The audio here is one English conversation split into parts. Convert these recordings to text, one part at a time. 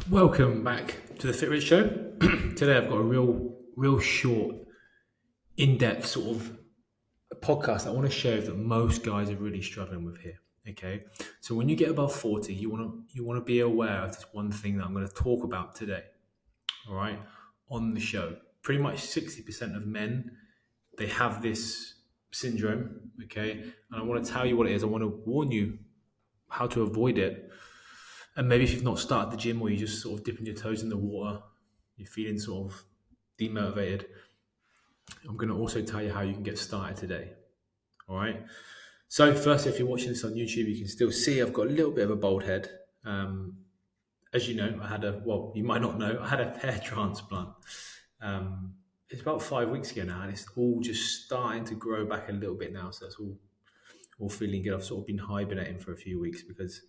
Welcome back to the Fit Rich Show. Today I've got a real short, in-depth sort of podcast I want to share that most guys are really struggling with here. Okay, so when you get above 40, you want to be aware of this one thing that I'm going to talk about today. All right, on the show, pretty much 60% of men they have this syndrome. Okay, and I want to tell you what it is. I want to warn you how to avoid it. And maybe if you've not started the gym or you're just sort of dipping your toes in the water, you're feeling sort of demotivated, I'm going to also tell you how you can get started today. All right. So, first, if you're watching this on YouTube, you can still see I've got a little bit of a bald head. Um, as you know, you might not know, I had a hair transplant. It's about 5 weeks ago now, and it's all just starting to grow back a little bit now. So, that's all feeling good. I've sort of been hibernating for a few weeks because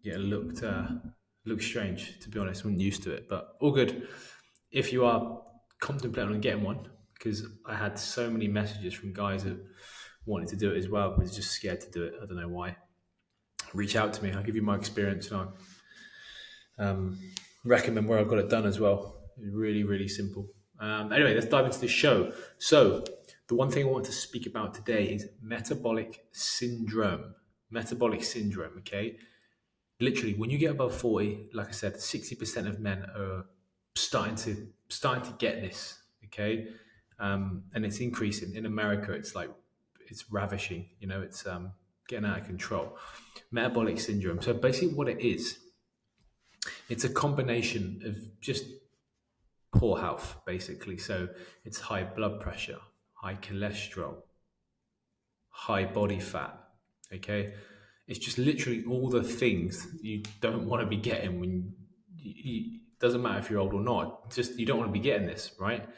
yeah, it looked strange to be honest. Wasn't used to it, but all good. If you are contemplating on getting one, because I had so many messages from guys that wanted to do it as well, but was just scared to do it. I don't know why. Reach out to me. I'll give you my experience and I'll recommend where I got it done as well. It's really simple. Anyway, let's dive into the show. So, the one thing I want to speak about today is metabolic syndrome. Metabolic syndrome, okay? Literally, when you get above 40, like I said, 60% of men are starting to get this, okay? And it's increasing. In America, it's ravishing, it's getting out of control. Metabolic syndrome. So basically what it is, it's a combination of just poor health, basically. So it's high blood pressure, high cholesterol, high body fat. Okay, it's just literally all the things you don't want to be getting doesn't matter if you're old or not. Just you don't want to be getting this, right?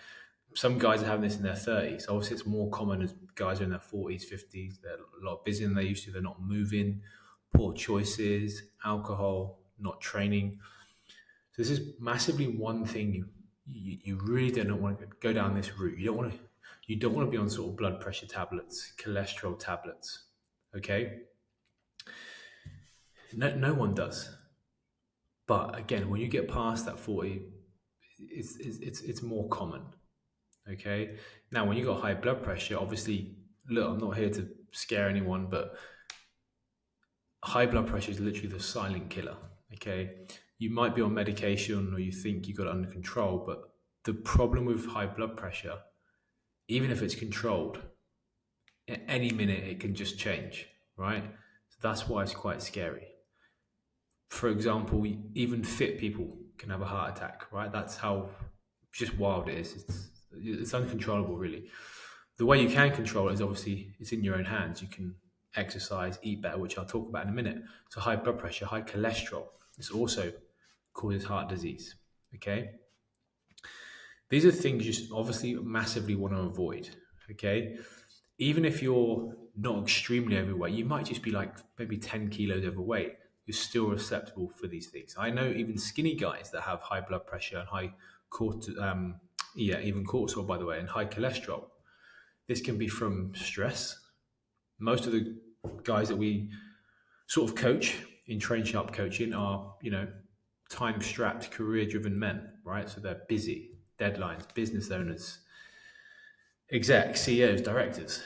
Some guys are having this in their 30s. Obviously, it's more common as guys are in their 40s, 50s. They're a lot busier than they used to. They're not moving, poor choices, alcohol, not training. So this is massively one thing you really don't want to go down this route. You don't want to be on sort of blood pressure tablets, cholesterol tablets. Okay, no one does. But again, when you get past that 40, it's more common. Okay, now when you got high blood pressure, obviously, look, I'm not here to scare anyone, but high blood pressure is literally the silent killer. Okay, you might be on medication or you think you got it under control, but the problem with high blood pressure, even if it's controlled, at any minute it can just change, right? So that's why it's quite scary. For example, even fit people can have a heart attack, right? That's how just wild it is. It's uncontrollable, really. The way you can control it is obviously it's in your own hands. You can exercise, eat better, which I'll talk about in a minute. So high blood pressure, high cholesterol. This also causes heart disease. Okay, these are things you obviously massively want to avoid. Okay, even if you're not extremely overweight, you might just be like maybe 10 kilos overweight. You're still susceptible for these things. I know even skinny guys that have high blood pressure and high even cortisol, by the way, and high cholesterol. This can be from stress. Most of the guys that we sort of coach in Train Sharp coaching are, time strapped, career driven men, right? So they're busy, deadlines, business owners, execs, CEOs, directors,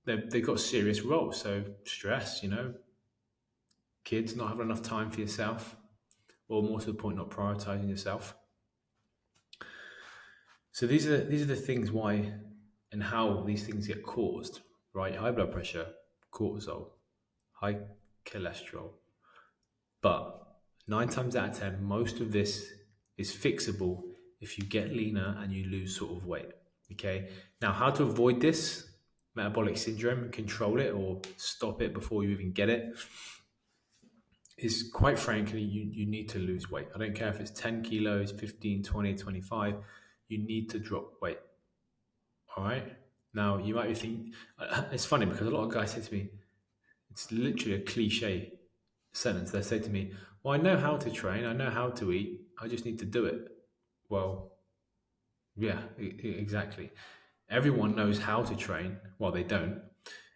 they've got serious roles. So stress, kids, not having enough time for yourself, or more to the point, not prioritizing yourself. So these are the things why and how these things get caused, right? High blood pressure, cortisol, high cholesterol. But 9 times out of 10, most of this is fixable if you get leaner and you lose sort of weight. Okay. Now, how to avoid this metabolic syndrome and control it or stop it before you even get it is quite frankly, you need to lose weight. I don't care if it's 10 kilos, 15, 20, 25, you need to drop weight. All right. Now, you might be thinking, it's funny because a lot of guys say to me, it's literally a cliche sentence. They say to me, well, I know how to train, I know how to eat, I just need to do it. Well, yeah, exactly. Everyone knows how to train, well, they don't.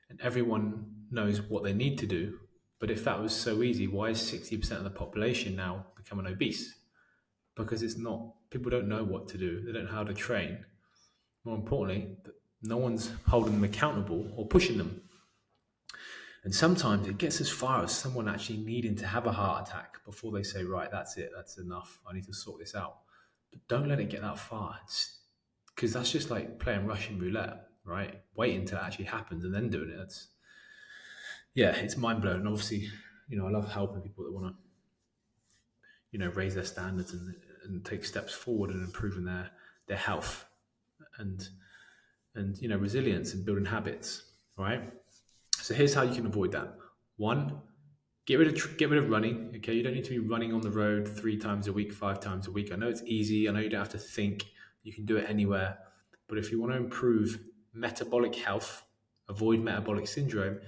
And everyone knows what they need to do, But if that was so easy, why is 60% of the population now becoming obese? Because it's not, people don't know what to do. They don't know how to train. More importantly, no one's holding them accountable or pushing them. And sometimes it gets as far as someone actually needing to have a heart attack before they say, right, that's it, that's enough, I need to sort this out. But don't let it get that far, because that's just like playing Russian roulette, right? Waiting until it actually happens and then doing it. It's mind blowing. And obviously, I love helping people that want to, raise their standards and take steps forward and improving their health and resilience and building habits, right? So here's how you can avoid that. One, get rid of running. Okay, you don't need to be running on the road 3 times a week, 5 times a week. I know it's easy. I know you don't have to think. You can do it anywhere. But if you want to improve metabolic health, avoid metabolic syndrome,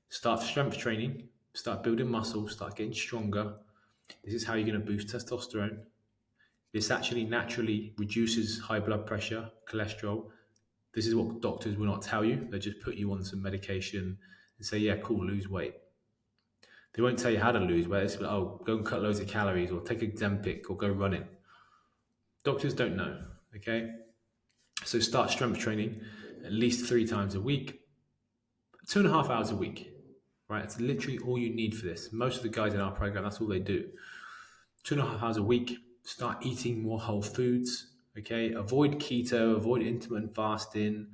start strength training, start building muscle, start getting stronger. This is how you're going to boost testosterone. This actually naturally reduces high blood pressure, cholesterol. This is what doctors will not tell you. They just put you on some medication and say, yeah, cool, lose weight. They won't tell you how to lose weight. It's like, oh, go and cut loads of calories or take Ozempic or go running. Doctors don't know, okay? So start strength training at least 3 times a week, 2.5 hours a week, right? It's literally all you need for this. Most of the guys in our program, that's all they do. 2.5 hours a week, start eating more whole foods, okay? Avoid keto, avoid intermittent fasting,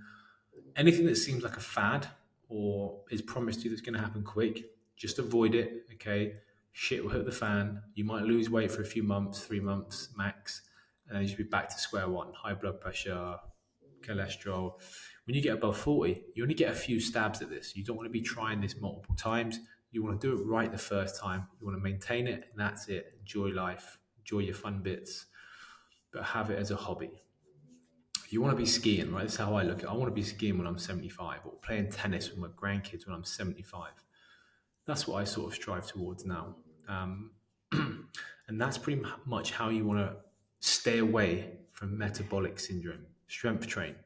anything that seems like a fad or is promised you that's going to happen quick, just avoid it, okay? Shit will hit the fan. You might lose weight for a few months, 3 months max, and then you should be back to square one. High blood pressure, cholesterol. When you get above 40, you only get a few stabs at this. You don't want to be trying this multiple times. You want to do it right the first time. You want to maintain it, and that's it. Enjoy life, enjoy your fun bits, but have it as a hobby. You want to be skiing, right? That's how I look at it. I want to be skiing when I'm 75 or playing tennis with my grandkids when I'm 75. That's what I sort of strive towards now. And that's pretty much how you want to stay away from metabolic syndrome. Strength train.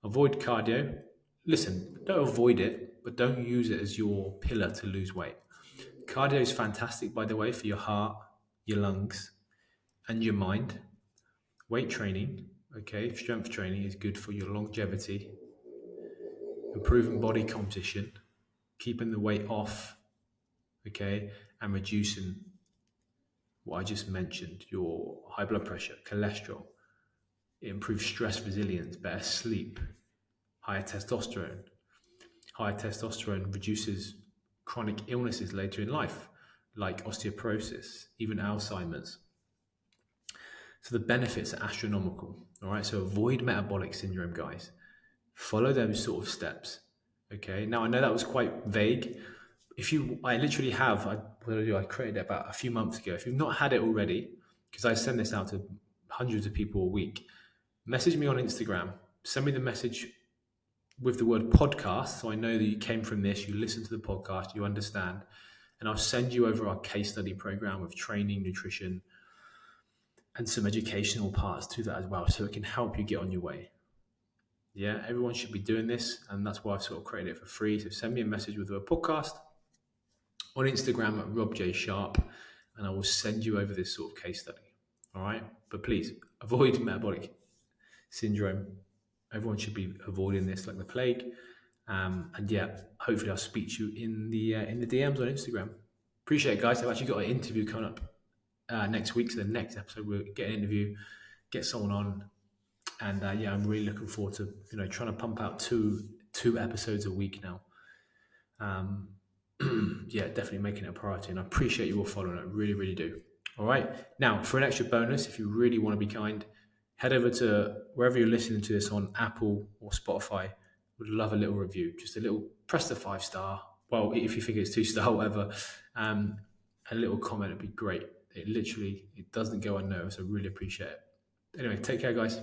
Avoid cardio. Listen, don't avoid it, but don't use it as your pillar to lose weight. Cardio is fantastic, by the way, for your heart, your lungs, and your mind. Weight training, okay, strength training is good for your longevity, improving body composition, keeping the weight off, okay, and reducing what I just mentioned, your high blood pressure, cholesterol. It improves stress resilience, better sleep, higher testosterone. Higher testosterone reduces chronic illnesses later in life, like osteoporosis, even Alzheimer's. So the benefits are astronomical. All right, so avoid metabolic syndrome, guys. Follow those sort of steps. Okay. Now I know that was quite vague. I literally have, I created it about a few months ago. If you've not had it already, because I send this out to hundreds of people a week, message me on Instagram. Send me the message with the word podcast, so I know that you came from this, you listen to the podcast, you understand, and I'll send you over our case study program with training, nutrition, and some educational parts to that as well, so it can help you get on your way. Yeah, everyone should be doing this, and that's why I've sort of created it for free. So send me a message with a podcast on Instagram at RobJSharp, and I will send you over this sort of case study. All right, but please avoid metabolic syndrome. Everyone should be avoiding this like the plague. And yeah, hopefully I'll speak to you in the DMs on Instagram. Appreciate it, guys. I've actually got an interview coming up next week. So the next episode we'll get an interview, get someone on, and yeah, I'm really looking forward to trying to pump out two episodes a week now. Yeah, definitely making it a priority, and I appreciate you all following it. I really, really do. All right, now for an extra bonus, if you really want to be kind, head over to wherever you're listening to this on Apple or Spotify. Would love a little review, just a little, press the 5-star. Well, if you think it's 2-star, whatever. A little comment would be great. It doesn't go unnoticed. I really appreciate it. Anyway, take care, guys.